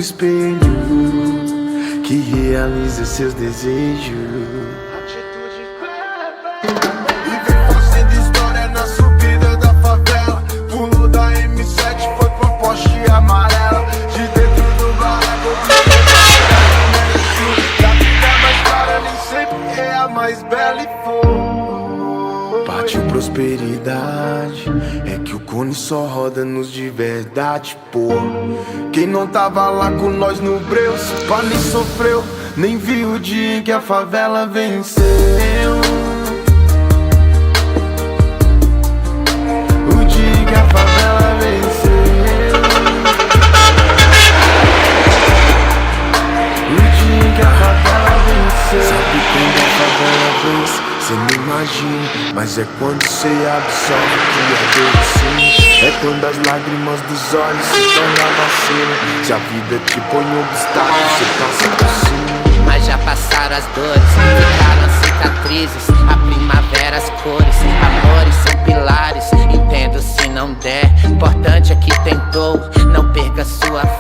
espelho que realiza seus desejos. E vem fazendo história na subida da favela. Pulo da M7, foi pra Porsche amarela. De dentro do barraco, da vida mais clara, nem sempre é a mais bela e for. Partiu prosperidade, é que o cone só roda nos de verdade, pô. Quem não tava lá com nós no breu, se pá nem sofreu, nem viu o dia em que a favela venceu. O dia em que a favela venceu. O dia em que a favela venceu. Sabe quando a favela vence? Cê não imagina, mas é quando cê absorve que é doce. É quando as lágrimas dos olhos se tornam vacina. Se a vida te põe um obstáculo, cê passa por cima. Mas já passaram as dores, ficaram as cicatrizes. A primavera, as cores, amores são pilares. Entendo se não der, importante é que tentou. Não perca sua fé.